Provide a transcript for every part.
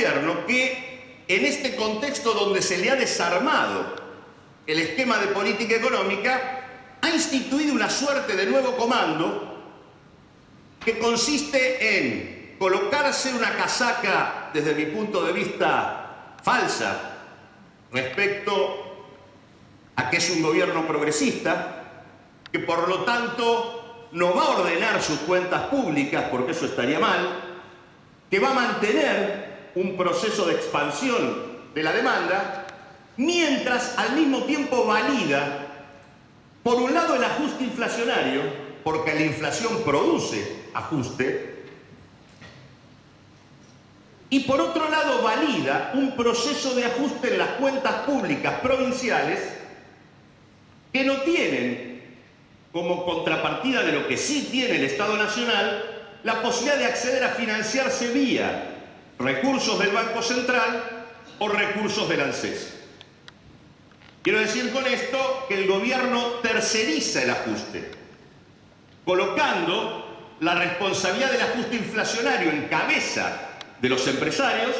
gobierno que, en este contexto donde se le ha desarmado el esquema de política económica, ha instituido una suerte de nuevo comando que consiste en colocarse una casaca, desde mi punto de vista, falsa respecto a que es un gobierno progresista, que por lo tanto no va a ordenar sus cuentas públicas, porque eso estaría mal, que va a mantener un proceso de expansión de la demanda, mientras al mismo tiempo valida, por un lado, el ajuste inflacionario, porque la inflación produce ajuste, y por otro lado valida un proceso de ajuste en las cuentas públicas provinciales que no tienen como contrapartida de lo que sí tiene el Estado Nacional la posibilidad de acceder a financiarse vía recursos del Banco Central o recursos del ANSES. Quiero decir con esto que el gobierno terceriza el ajuste, colocando la responsabilidad del ajuste inflacionario en cabeza de los empresarios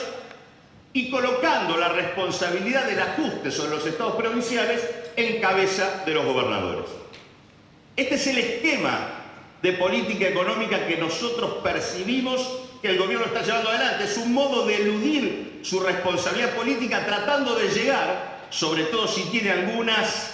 y colocando la responsabilidad del ajuste sobre los estados provinciales en cabeza de los gobernadores. Este es el esquema de política económica que nosotros percibimos que el gobierno está llevando adelante. Es un modo de eludir su responsabilidad política, tratando de llegar, sobre todo si tiene algunas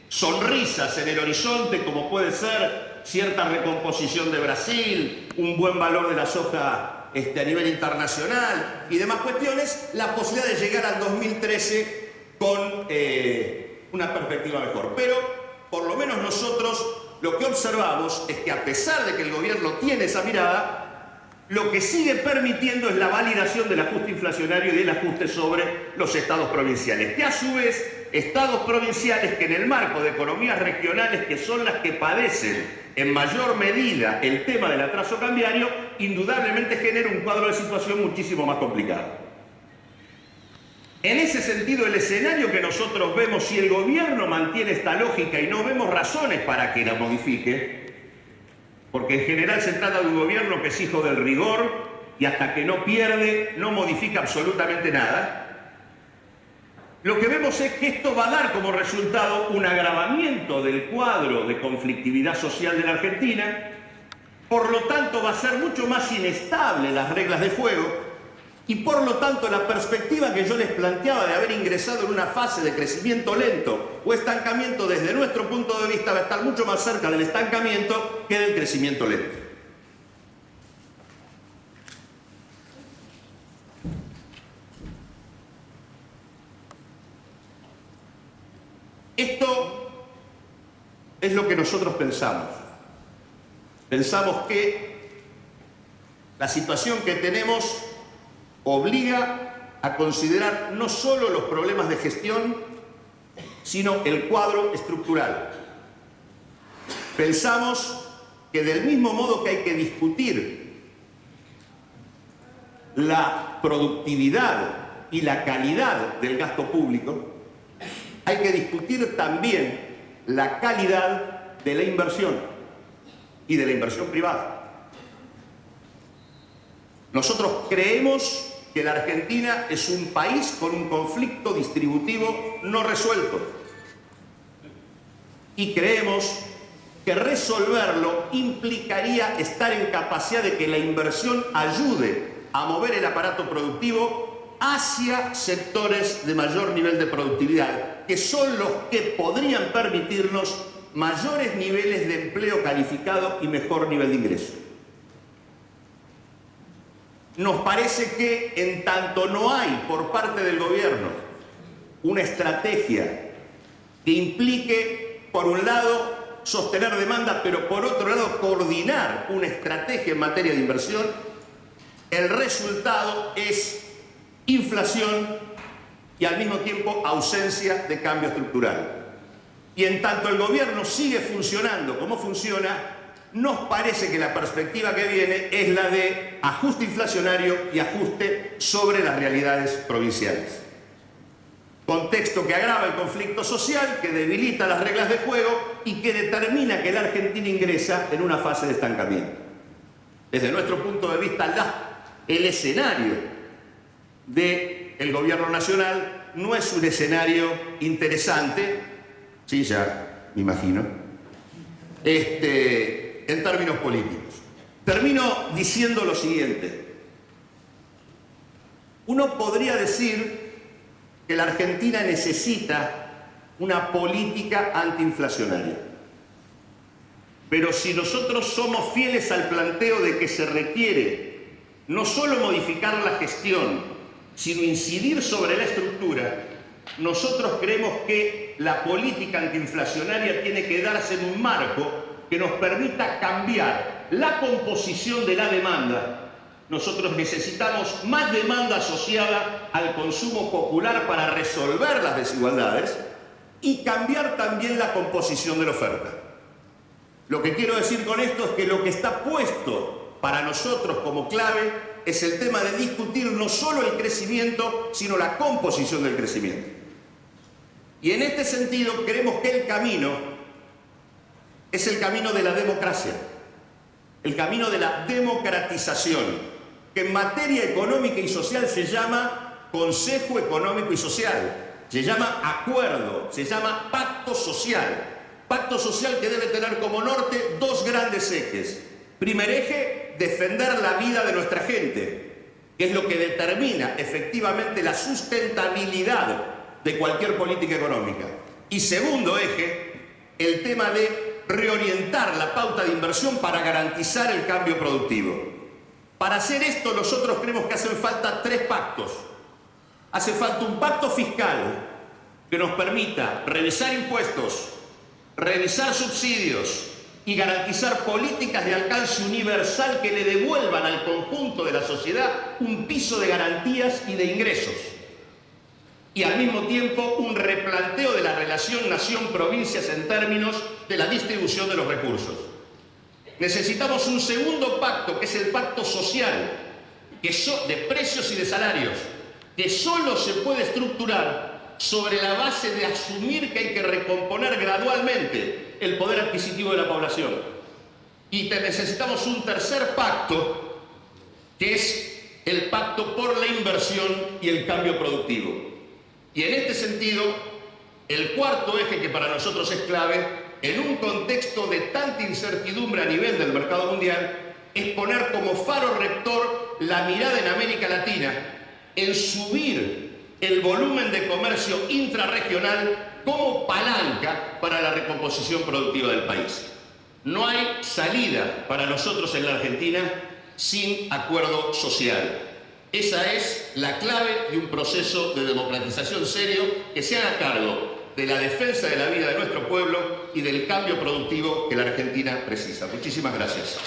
sonrisas en el horizonte, como puede ser cierta recomposición de Brasil, un buen valor de la soja a nivel internacional y demás cuestiones, la posibilidad de llegar al 2013 con una perspectiva mejor. Pero, por lo menos nosotros, lo que observamos es que, a pesar de que el gobierno tiene esa mirada, lo que sigue permitiendo es la validación del ajuste inflacionario y del ajuste sobre los estados provinciales, que a su vez, estados provinciales que en el marco de economías regionales, que son las que padecen en mayor medida el tema del atraso cambiario, indudablemente genera un cuadro de situación muchísimo más complicado. En ese sentido, el escenario que nosotros vemos, si el gobierno mantiene esta lógica y no vemos razones para que la modifique, porque en general se trata de un gobierno que es hijo del rigor y hasta que no pierde, no modifica absolutamente nada, lo que vemos es que esto va a dar como resultado un agravamiento del cuadro de conflictividad social de la Argentina, por lo tanto va a ser mucho más inestable las reglas de juego y por lo tanto la perspectiva que yo les planteaba de haber ingresado en una fase de crecimiento lento o estancamiento, desde nuestro punto de vista va a estar mucho más cerca del estancamiento que del crecimiento lento. Esto es lo que nosotros pensamos. Pensamos que la situación que tenemos obliga a considerar no solo los problemas de gestión, sino el cuadro estructural. Pensamos que del mismo modo que hay que discutir la productividad y la calidad del gasto público, hay que discutir también la calidad de la inversión y de la inversión privada. Nosotros creemos que la Argentina es un país con un conflicto distributivo no resuelto y creemos que resolverlo implicaría estar en capacidad de que la inversión ayude a mover el aparato productivo hacia sectores de mayor nivel de productividad, que son los que podrían permitirnos mayores niveles de empleo calificado y mejor nivel de ingreso. Nos parece que en tanto no hay por parte del gobierno una estrategia que implique, por un lado, sostener demanda, pero por otro lado, coordinar una estrategia en materia de inversión, el resultado es inflación y al mismo tiempo ausencia de cambio estructural. Y en tanto el gobierno sigue funcionando como funciona, nos parece que la perspectiva que viene es la de ajuste inflacionario y ajuste sobre las realidades provinciales. Contexto que agrava el conflicto social, que debilita las reglas de juego y que determina que la Argentina ingresa en una fase de estancamiento. Desde nuestro punto de vista, el escenario del gobierno nacional no es un escenario interesante, sí, ya me imagino, en términos políticos. Termino diciendo lo siguiente. Uno podría decir que la Argentina necesita una política antiinflacionaria. Pero si nosotros somos fieles al planteo de que se requiere no solo modificar la gestión, sino incidir sobre la estructura, nosotros creemos que la política antiinflacionaria tiene que darse en un marco que nos permita cambiar la composición de la demanda. Nosotros necesitamos más demanda asociada al consumo popular para resolver las desigualdades y cambiar también la composición de la oferta. Lo que quiero decir con esto es que lo que está puesto para nosotros como clave es el tema de discutir no solo el crecimiento, sino la composición del crecimiento. Y en este sentido creemos que el camino es el camino de la democracia, el camino de la democratización, que en materia económica y social se llama Consejo Económico y Social, se llama acuerdo, se llama pacto social. Pacto social que debe tener como norte dos grandes ejes. Primer eje, defender la vida de nuestra gente, que es lo que determina efectivamente la sustentabilidad de cualquier política económica. Y segundo eje, el tema de reorientar la pauta de inversión para garantizar el cambio productivo. Para hacer esto nosotros creemos que hacen falta tres pactos. Hace falta un pacto fiscal que nos permita revisar impuestos, revisar subsidios y garantizar políticas de alcance universal que le devuelvan al conjunto de la sociedad un piso de garantías y de ingresos. Y al mismo tiempo un replanteo de la relación nación-provincias en términos de la distribución de los recursos. Necesitamos un segundo pacto, que es el pacto social, de precios y de salarios, que solo se puede estructurar sobre la base de asumir que hay que recomponer gradualmente el poder adquisitivo de la población. Y necesitamos un tercer pacto, que es el pacto por la inversión y el cambio productivo. Y en este sentido, el cuarto eje que para nosotros es clave, en un contexto de tanta incertidumbre a nivel del mercado mundial, es poner como faro rector la mirada en América Latina, en subir el volumen de comercio intrarregional como palanca para la recomposición productiva del país. No hay salida para nosotros en la Argentina sin acuerdo social. Esa es la clave de un proceso de democratización serio que se haga cargo de la defensa de la vida de nuestro pueblo y del cambio productivo que la Argentina precisa. Muchísimas gracias.